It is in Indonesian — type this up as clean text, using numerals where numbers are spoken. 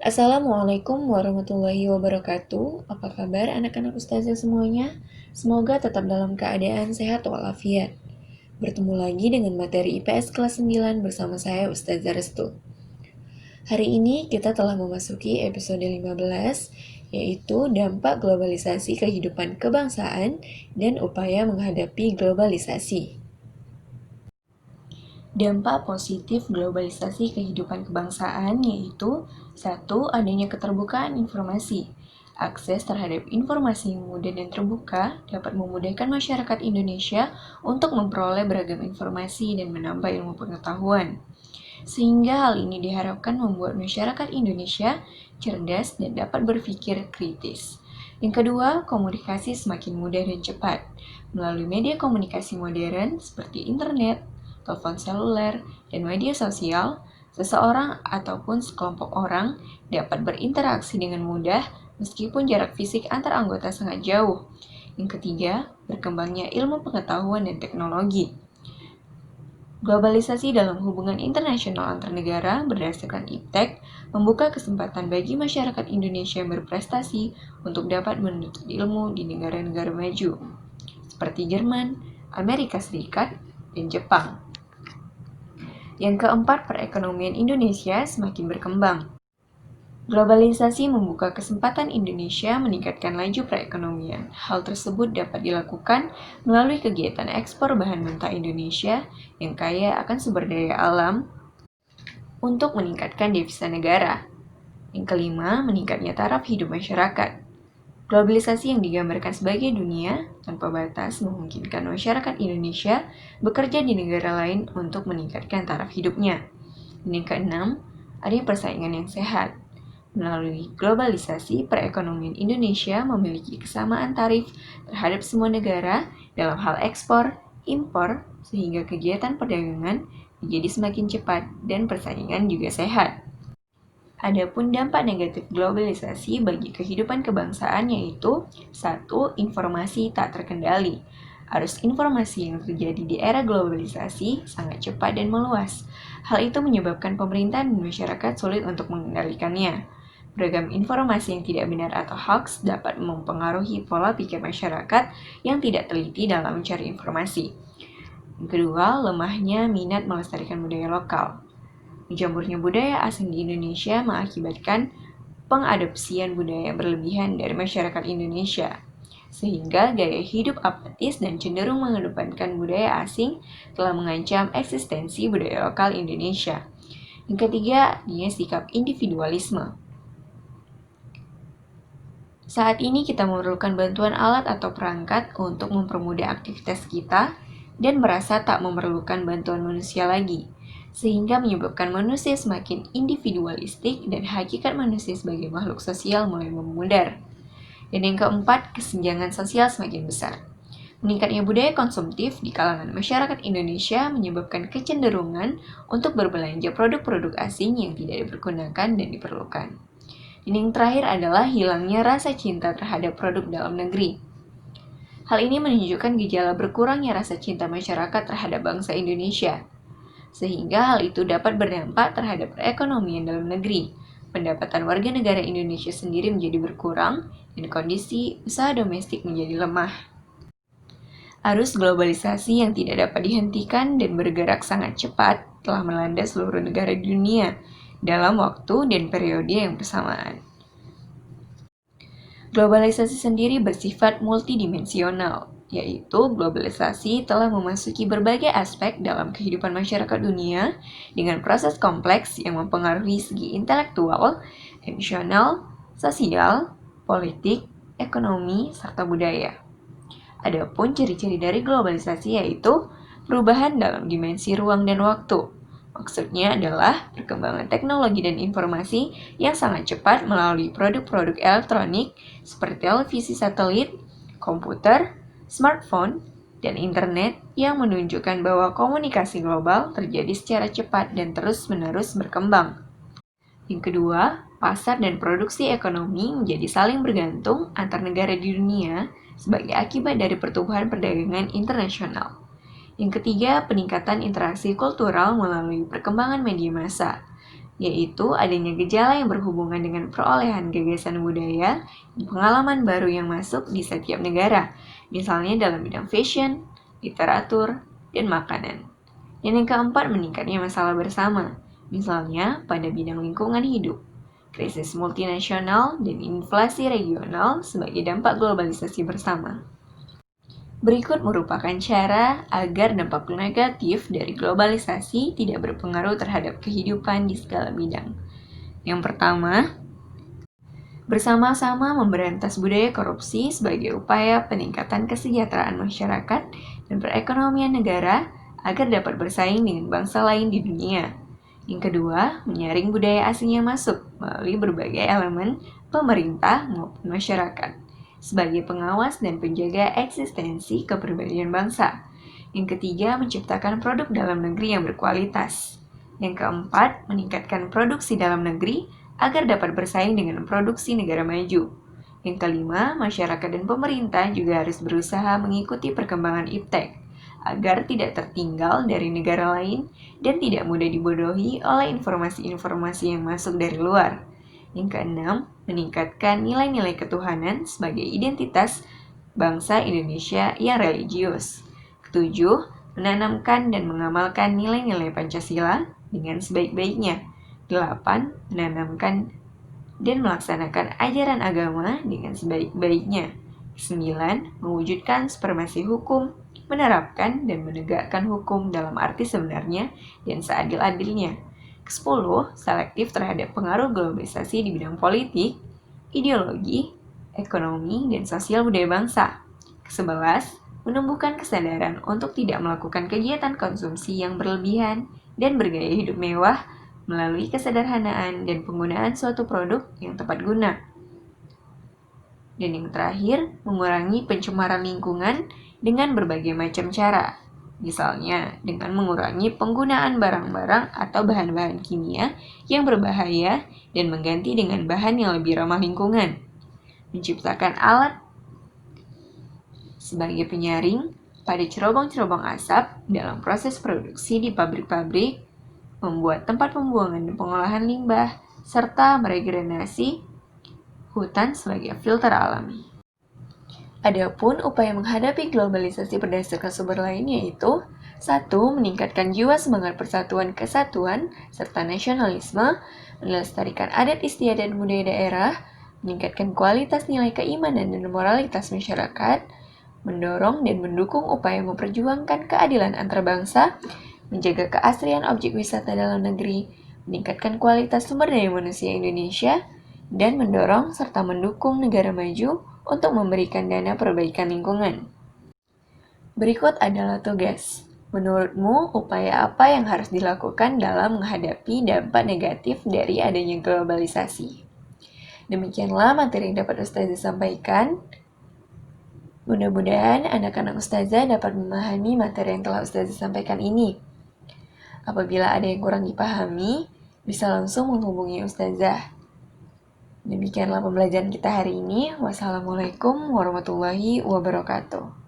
Assalamualaikum warahmatullahi wabarakatuh. Apa kabar anak-anak ustazah semuanya? Semoga tetap dalam keadaan sehat walafiat. Bertemu lagi dengan materi IPS kelas 9 bersama saya Ustazah Restu. Hari ini kita telah memasuki episode 15, yaitu dampak globalisasi kehidupan kebangsaan dan upaya menghadapi globalisasi. Dampak positif globalisasi kehidupan kebangsaan yaitu: 1. Adanya keterbukaan informasi. Akses terhadap informasi yang mudah dan terbuka dapat memudahkan masyarakat Indonesia untuk memperoleh beragam informasi dan menambah ilmu pengetahuan. Sehingga hal ini diharapkan membuat masyarakat Indonesia cerdas dan dapat berpikir kritis. Yang kedua, komunikasi semakin mudah dan cepat. Melalui media komunikasi modern seperti internet, telepon seluler, dan media sosial, seseorang ataupun sekelompok orang dapat berinteraksi dengan mudah meskipun jarak fisik antar anggota sangat jauh. Yang ketiga, berkembangnya ilmu pengetahuan dan teknologi. Globalisasi dalam hubungan internasional antar negara berdasarkan IPTEK membuka kesempatan bagi masyarakat Indonesia yang berprestasi untuk dapat menuntut ilmu di negara-negara maju, seperti Jerman, Amerika Serikat, dan Jepang. Yang keempat, perekonomian Indonesia semakin berkembang. Globalisasi membuka kesempatan Indonesia meningkatkan laju perekonomian. Hal tersebut dapat dilakukan melalui kegiatan ekspor bahan mentah Indonesia yang kaya akan sumber daya alam untuk meningkatkan devisa negara. Yang kelima, meningkatnya taraf hidup masyarakat. Globalisasi yang digambarkan sebagai dunia tanpa batas memungkinkan masyarakat Indonesia bekerja di negara lain untuk meningkatkan taraf hidupnya. Dan yang keenam, adanya persaingan yang sehat. Melalui globalisasi, perekonomian Indonesia memiliki kesamaan tarif terhadap semua negara dalam hal ekspor, impor, sehingga kegiatan perdagangan menjadi semakin cepat dan persaingan juga sehat. Adapun dampak negatif globalisasi bagi kehidupan kebangsaan yaitu: 1. Informasi tak terkendali. Arus informasi yang terjadi di era globalisasi sangat cepat dan meluas. Hal itu menyebabkan pemerintah dan masyarakat sulit untuk mengendalikannya. Beragam informasi yang tidak benar atau hoax dapat mempengaruhi pola pikir masyarakat yang tidak teliti dalam mencari informasi. Yang kedua, lemahnya minat melestarikan budaya lokal. Menjamurnya budaya asing di Indonesia mengakibatkan pengadopsian budaya berlebihan dari masyarakat Indonesia, sehingga gaya hidup apatis dan cenderung mengedepankan budaya asing telah mengancam eksistensi budaya lokal Indonesia. Yang ketiga, dia sikap individualisme. Saat ini kita memerlukan bantuan alat atau perangkat untuk mempermudah aktivitas kita dan merasa tak memerlukan bantuan manusia lagi, sehingga menyebabkan manusia semakin individualistik dan hakikat manusia sebagai makhluk sosial mulai memudar. Dan yang keempat, kesenjangan sosial semakin besar. Meningkatnya budaya konsumtif di kalangan masyarakat Indonesia menyebabkan kecenderungan untuk berbelanja produk-produk asing yang tidak dipergunakan dan diperlukan. Dan yang terakhir adalah hilangnya rasa cinta terhadap produk dalam negeri. Hal ini menunjukkan gejala berkurangnya rasa cinta masyarakat terhadap bangsa Indonesia, sehingga hal itu dapat berdampak terhadap perekonomian dalam negeri. Pendapatan warga negara Indonesia sendiri menjadi berkurang, dan kondisi usaha domestik menjadi lemah. Arus globalisasi yang tidak dapat dihentikan dan bergerak sangat cepat telah melanda seluruh negara di dunia dalam waktu dan periode yang bersamaan. Globalisasi sendiri bersifat multidimensional, yaitu globalisasi telah memasuki berbagai aspek dalam kehidupan masyarakat dunia dengan proses kompleks yang mempengaruhi segi intelektual, emosional, sosial, politik, ekonomi, serta budaya. Adapun ciri-ciri dari globalisasi yaitu perubahan dalam dimensi ruang dan waktu. Maksudnya adalah perkembangan teknologi dan informasi yang sangat cepat melalui produk-produk elektronik seperti televisi satelit, komputer, smartphone, dan internet yang menunjukkan bahwa komunikasi global terjadi secara cepat dan terus-menerus berkembang. Yang kedua, pasar dan produksi ekonomi menjadi saling bergantung antar negara di dunia sebagai akibat dari pertumbuhan perdagangan internasional. Yang ketiga, peningkatan interaksi kultural melalui perkembangan media massa. yaitu adanya gejala yang berhubungan dengan perolehan gagasan budaya dan pengalaman baru yang masuk di setiap negara, misalnya dalam bidang fashion, literatur, dan makanan. Dan yang keempat, meningkatnya masalah bersama, misalnya pada bidang lingkungan hidup, krisis multinasional, dan inflasi regional sebagai dampak globalisasi bersama. Berikut merupakan cara agar dampak negatif dari globalisasi tidak berpengaruh terhadap kehidupan di segala bidang. Yang pertama, bersama-sama memberantas budaya korupsi sebagai upaya peningkatan kesejahteraan masyarakat dan perekonomian negara agar dapat bersaing dengan bangsa lain di dunia. Yang kedua, menyaring budaya asing yang masuk melalui berbagai elemen pemerintah maupun masyarakat sebagai pengawas dan penjaga eksistensi kepribadian bangsa. Yang ketiga, menciptakan produk dalam negeri yang berkualitas. Yang keempat, meningkatkan produksi dalam negeri agar dapat bersaing dengan produksi negara maju. Yang kelima, masyarakat dan pemerintah juga harus berusaha mengikuti perkembangan iptek agar tidak tertinggal dari negara lain dan tidak mudah dibodohi oleh informasi-informasi yang masuk dari luar. Yang keenam, meningkatkan nilai-nilai ketuhanan sebagai identitas bangsa Indonesia yang religius. Ketujuh, menanamkan dan mengamalkan nilai-nilai Pancasila dengan sebaik-baiknya. 8. Menanamkan dan melaksanakan ajaran agama dengan sebaik-baiknya. 9. Mewujudkan supremasi hukum, menerapkan dan menegakkan hukum dalam arti sebenarnya dan seadil-adilnya. Ke-10, selektif terhadap pengaruh globalisasi di bidang politik, ideologi, ekonomi, dan sosial budaya bangsa. Ke-11, menumbuhkan kesadaran untuk tidak melakukan kegiatan konsumsi yang berlebihan dan bergaya hidup mewah melalui kesederhanaan dan penggunaan suatu produk yang tepat guna. Dan yang terakhir, mengurangi pencemaran lingkungan dengan berbagai macam cara. Misalnya, dengan mengurangi penggunaan barang-barang atau bahan-bahan kimia yang berbahaya dan mengganti dengan bahan yang lebih ramah lingkungan. Menciptakan alat sebagai penyaring pada cerobong-cerobong asap dalam proses produksi di pabrik-pabrik, membuat tempat pembuangan dan pengolahan limbah, serta meregenerasi hutan sebagai filter alami. Adapun upaya menghadapi globalisasi berdasarkan sumber lain yaitu 1. Meningkatkan jiwa semangat persatuan kesatuan serta nasionalisme, melestarikan adat istiadat dan budaya daerah, meningkatkan kualitas nilai keimanan dan moralitas masyarakat, mendorong dan mendukung upaya memperjuangkan keadilan antar bangsa, menjaga keaslian objek wisata dalam negeri, meningkatkan kualitas sumber daya manusia Indonesia, dan mendorong serta mendukung negara maju untuk memberikan dana perbaikan lingkungan. Berikut adalah tugas. Menurutmu, upaya apa yang harus dilakukan dalam menghadapi dampak negatif dari adanya globalisasi? Demikianlah materi yang dapat Ustazah sampaikan. Mudah-mudahan anak-anak Ustazah dapat memahami materi yang telah Ustazah sampaikan ini. Apabila ada yang kurang dipahami, bisa langsung menghubungi Ustazah. Demikianlah pembelajaran kita hari ini. Wassalamualaikum warahmatullahi wabarakatuh.